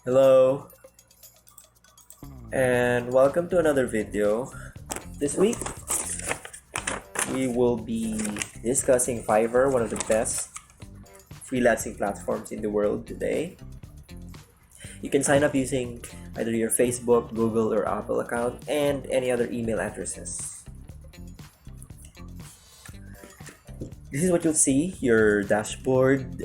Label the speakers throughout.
Speaker 1: Hello and welcome to another video. This week we will be discussing Fiverr, one of the best freelancing platforms in the world today. You can sign up using either your Facebook, Google, or Apple account and any other email addresses. This is what you'll see, your dashboard.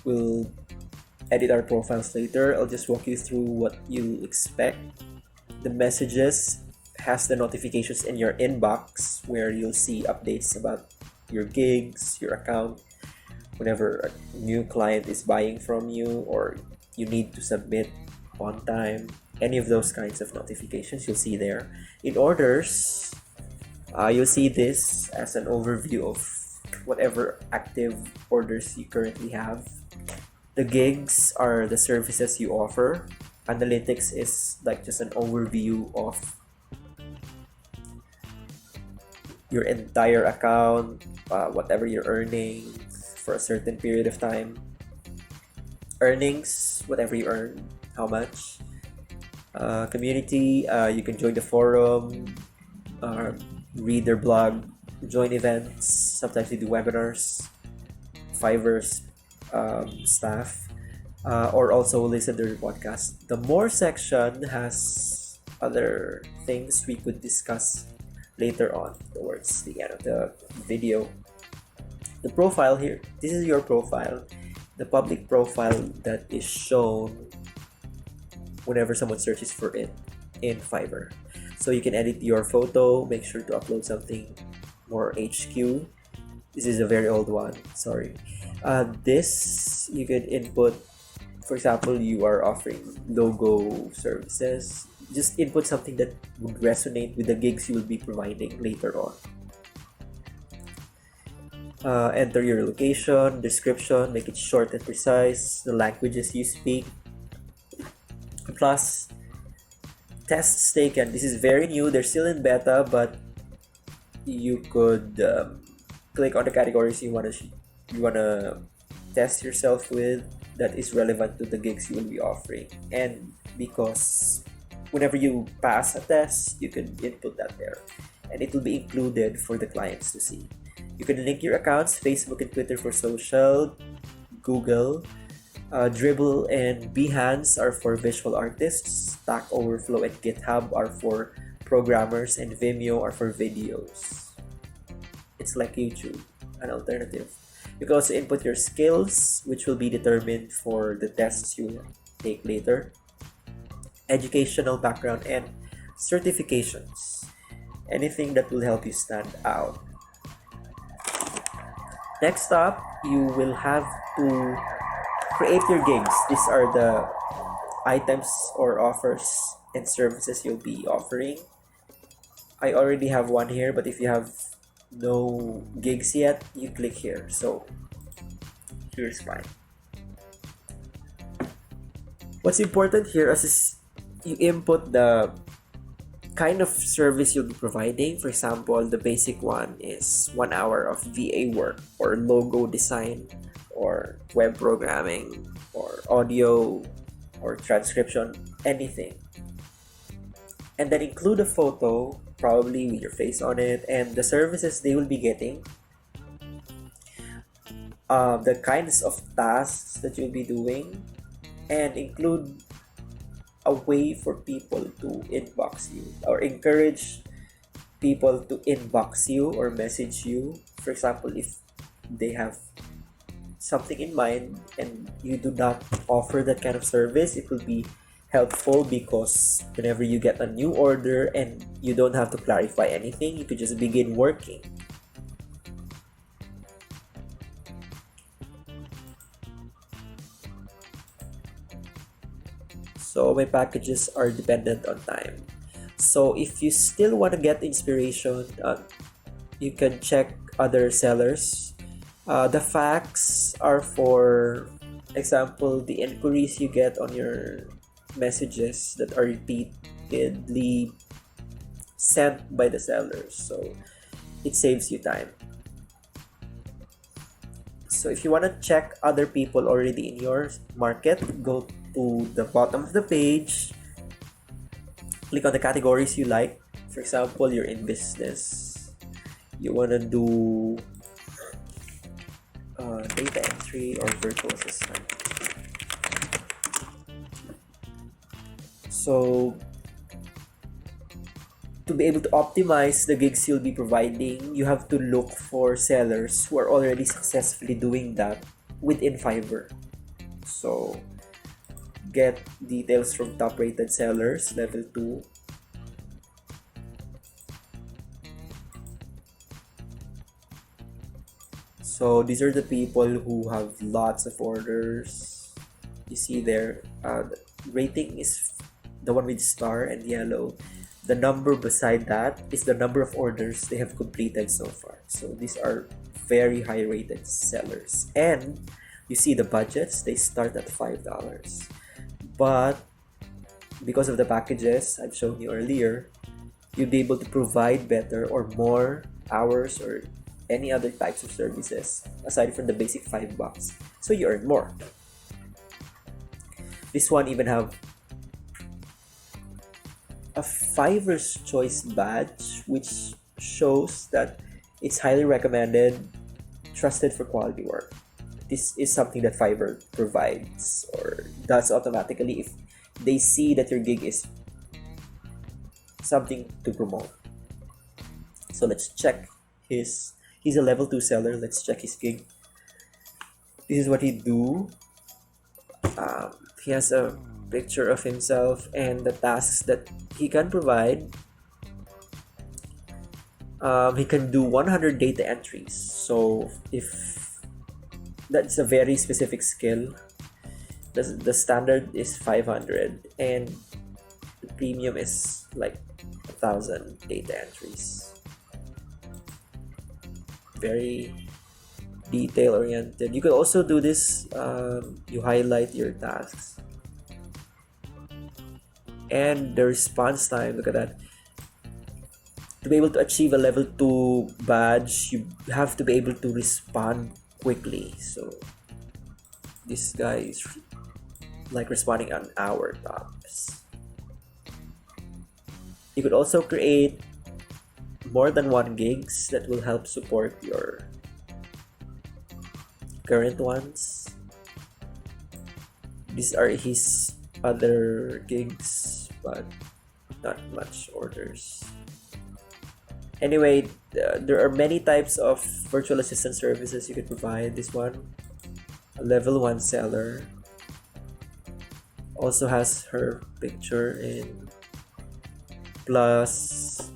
Speaker 1: We'll edit our profiles later. I'll just walk you through what you expect. The messages has the notifications in your inbox where you'll see updates about your gigs, your account, whenever a new client is buying from you or you need to submit on time. Any of those kinds of notifications you'll see there. In orders, you'll see this as an overview of whatever active orders you currently have. The gigs are the services you offer. Analytics is like just an overview of your entire account, whatever you're earning for a certain period of time. Earnings, whatever you earn, how much. Community, you can join the forum, read their blog, join events. Sometimes they do webinars. Fiverr's staff, or also listen to the podcast. The more section has other things we could discuss later on towards the end of the video. The profile here, this is your profile, the public profile that is shown whenever someone searches for it in Fiverr. So you can edit your photo, make sure to upload something more HQ. This is a very old one, sorry. This you can input. For example, you are offering logo services. Just input something that would resonate with the gigs you will be providing later on. Enter your location, description, make it short and precise, the languages you speak. Plus, tests taken. This is very new. They're still in beta, but you could click on the categories you wanna test yourself with that is relevant to the gigs you will be offering. And because whenever you pass a test, you can input that there and it will be included for the clients to see. You can link your accounts, Facebook and Twitter for social, Google, Dribble and Behance are for visual artists, Stack Overflow and GitHub are for programmers, and Vimeo are for videos. It's like YouTube, an alternative. You can also input your skills, which will be determined for the tests you take later. Educational background and certifications. Anything that will help you stand out. Next up, you will have to create your gigs. These are the items or offers and services you'll be offering. I already have one here, but if you have no gigs yet, you click here. So here's mine. What's important here is you input the kind of service you'll be providing. For example, the basic one is 1 hour of VA work or logo design or web programming or audio or transcription, anything. And then include a photo, probably with your face on it, and the services they will be getting, the kinds of tasks that you'll be doing, and include a way for people to inbox you or encourage people to inbox you or message you. For example, if they have something in mind and you do not offer that kind of service, it will be helpful because whenever you get a new order and you don't have to clarify anything, you could just begin working. So my packages are dependent on time. So if you still want to get inspiration, you can check other sellers. The facts are for example, the inquiries you get on your messages that are repeatedly sent by the sellers. So it saves you time. So if you want to check other people already in your market, go to the bottom of the page, click on the categories you like. For example, you're in business, you want to do data entry or virtual assistant. So to be able to optimize the gigs you'll be providing, you have to look for sellers who are already successfully doing that within Fiverr. So get details from top rated sellers, level 2. So these are the people who have lots of orders. You see there, the rating is the one with star and yellow. The number beside that is the number of orders they have completed so far. So these are very high rated sellers. And you see the budgets, they start at $5. But because of the packages I've shown you earlier, you'll be able to provide better or more hours or any other types of services aside from the basic $5. So you earn more. This one even have a Fiverr's Choice badge, which shows that it's highly recommended, trusted for quality work. This is something that Fiverr provides or does automatically if they see that your gig is something to promote. So let's check he's a level 2 seller. Let's check his gig. This is what he do. He has a picture of himself and the tasks that he can provide. He can do 100 data entries. So if that's a very specific skill, the standard is 500 and the premium is like 1,000 data entries. Very detail oriented. You could also do this, you highlight your tasks and the response time. Look at that. To be able to achieve a level 2 badge, you have to be able to respond quickly. So this guy is like responding an hour tops. You could also create more than one gigs that will help support your current ones. These are his other gigs, but not much orders. Anyway, there are many types of virtual assistant services you could provide. This one, a level 1 seller, also has her picture in, plus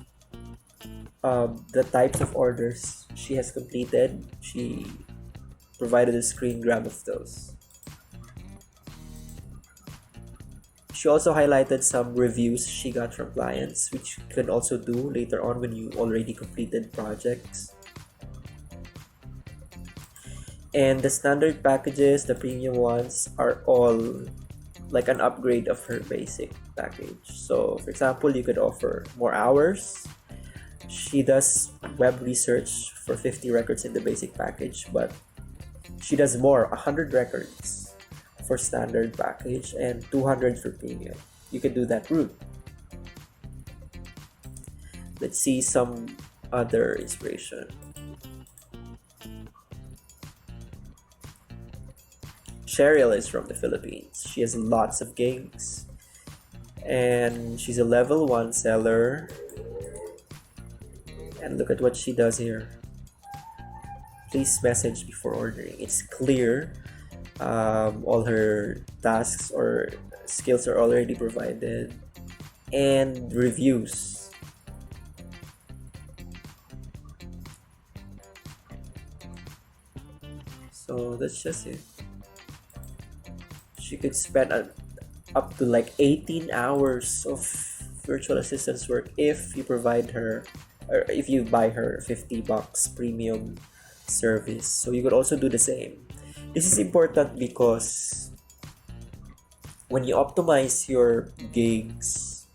Speaker 1: the types of orders she has completed. She provided a screen grab of those. She also highlighted some reviews she got from clients, which you can also do later on when you already completed projects. And the standard packages, the premium ones, are all like an upgrade of her basic package. So for example, you could offer more hours. She does web research for 50 records in the basic package, but she does more, 100 records for standard package and 200 for premium. You can do that route. Let's see some other inspiration. Cheryl is from the Philippines. She has lots of gigs and she's a level 1 seller. And look at what she does here. Please message before ordering. It's clear. All her tasks or skills are already provided, and reviews. So that's just it. She could spend up to like 18 hours of virtual assistance work if you provide her, or if you buy her $50 premium service. So you could also do the same. This is important because when you optimize your gigs,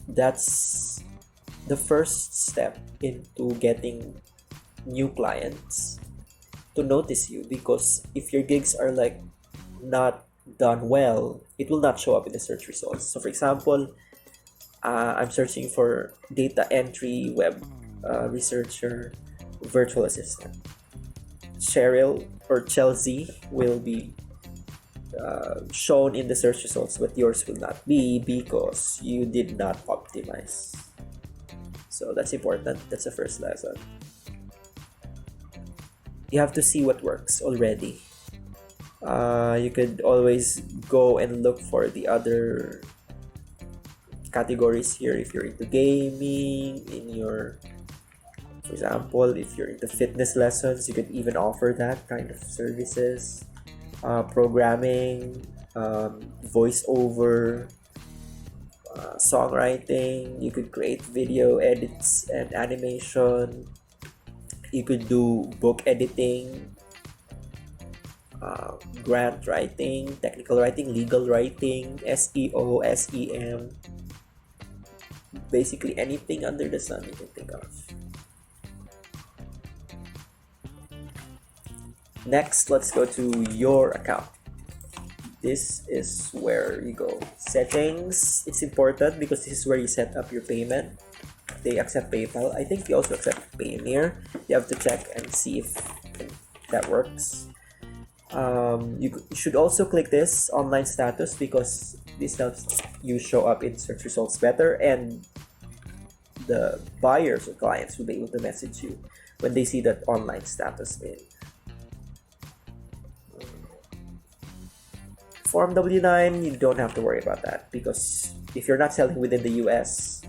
Speaker 1: that's the first step into getting new clients. to notice you, because if your gigs are like not done well, it will not show up in the search results. So for example, I'm searching for data entry web researcher virtual assistant. Cheryl or Chelsea will be shown in the search results, but yours will not be because you did not optimize. So that's important. That's the first lesson. You have to see what works already. You could always go and look for the other categories here. If you're into gaming, for example, if you're into fitness lessons, you could even offer that kind of services. Programming, voiceover, songwriting. You could create video edits and animation. You could do book editing, grant writing, technical writing, legal writing, SEO, SEM. Basically anything under the sun you can think of. Next, let's go to your account. This is where you go. Settings. It's important because this is where you set up your payment. They accept PayPal. I think they also accept Payoneer. You have to check and see if that works. You should also click this online status because this helps you show up in search results better, and the buyers or clients will be able to message you when they see that online status in. Form W9, you don't have to worry about that because if you're not selling within the US,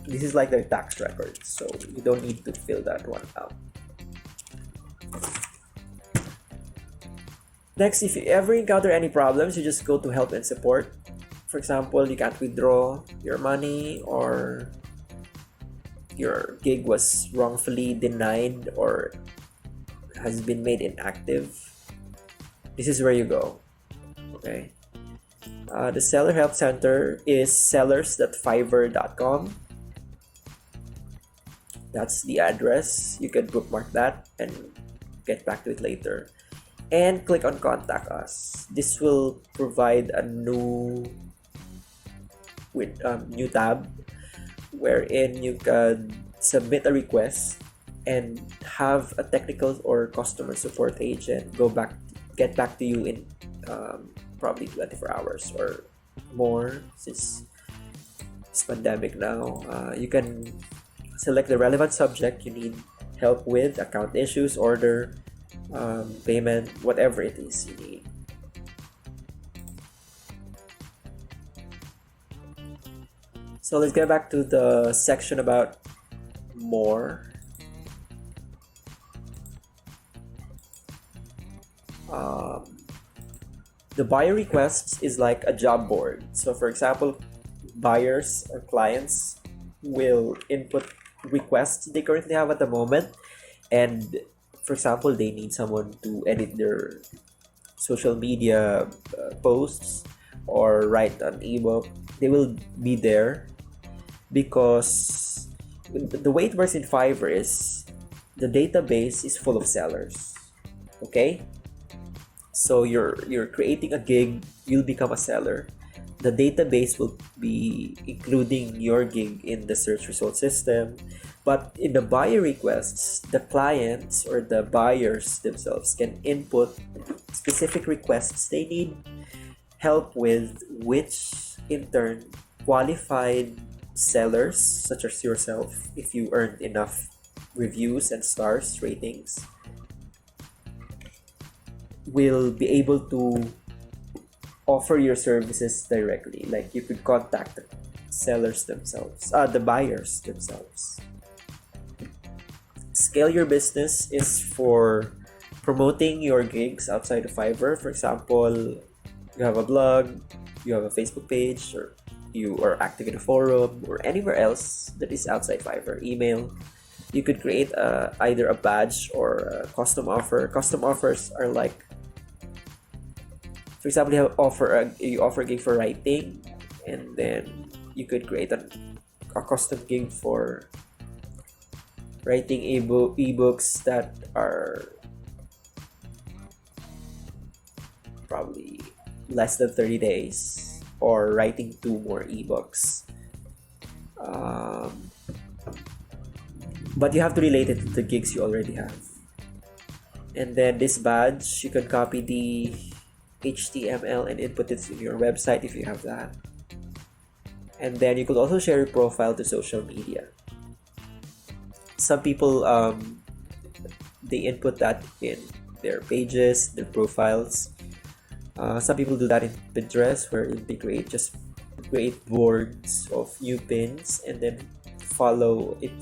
Speaker 1: this is like their tax record, so you don't need to fill that one out. Next, if you ever encounter any problems, you just go to help and support. For example, you can't withdraw your money, or your gig was wrongfully denied or has been made inactive. This is where you go. Okay. The Seller Help Center is sellers.fiverr.com. That's the address. You can bookmark that and get back to it later. And click on Contact Us. This will provide a new tab wherein you can submit a request and have a technical or customer support agent get back to you in probably 24 hours or more, since it's pandemic now. You can select the relevant subject you need help with: account issues, order, payment, whatever it is you need. So let's get back to the section about more. The buyer requests is like a job board. So for example, buyers or clients will input requests they currently have at the moment, and for example, they need someone to edit their social media posts or write an ebook. They will be there because the way it works in Fiverr is the database is full of sellers. Okay? So you're creating a gig, you'll become a seller. The database will be including your gig in the search result system. But in the buyer requests, the clients or the buyers themselves can input specific requests they need help with, which in turn qualified sellers such as yourself, if you earned enough reviews and stars ratings, will be able to offer your services directly. Like you could contact the sellers themselves, the buyers themselves. Scale your business is for promoting your gigs outside of Fiverr. For example, you have a blog, you have a Facebook page, or you are active in a forum or anywhere else that is outside Fiverr. Email. You could create either a badge or a custom offer. Custom offers are like, for example, you offer a gig for writing, and then you could create a custom gig for writing ebooks that are probably less than 30 days, or writing 2 more ebooks. But you have to relate it to the gigs you already have. And then this badge, you can copy the HTML and input it in your website if you have that. And then you could also share your profile to social media. Some people, they input that in their pages, their profiles. Some people do that in Pinterest, where they create boards of new pins and then follow it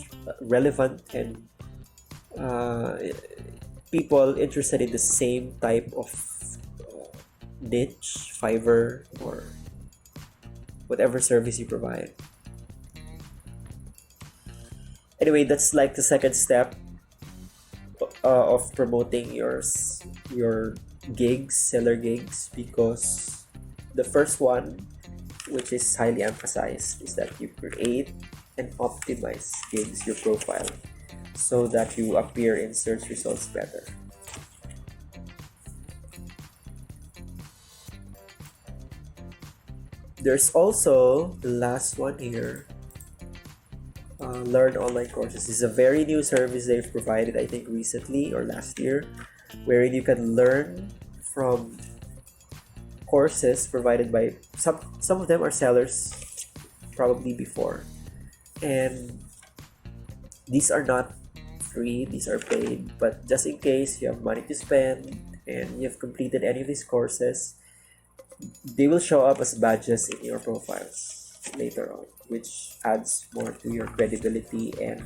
Speaker 1: relevant and people interested in the same type of niche, Fiverr, or whatever service you provide. Anyway, that's like the second step of promoting your gigs, seller gigs, because the first one, which is highly emphasized, is that you create and optimize gigs, your profile, so that you appear in search results better. There's also the last one here, Learn Online Courses. This is a very new service they've provided, I think recently or last year, wherein you can learn from courses provided by some of them are sellers probably before, and these are not free, these are paid, but just in case you have money to spend and you've completed any of these courses, they will show up as badges in your profiles later on, which adds more to your credibility and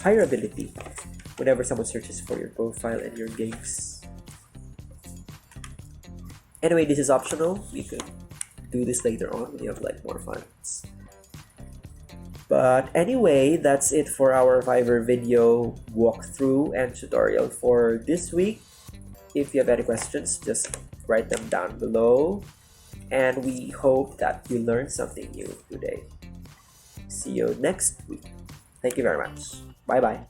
Speaker 1: hireability whenever someone searches for your profile and your gigs. Anyway, this is optional. You could do this later on when you have like more funds. But anyway, that's it for our Fiverr video walkthrough and tutorial for this week. If you have any questions, just write them down below. And we hope that you learned something new today. See you next week. Thank you very much. Bye-bye.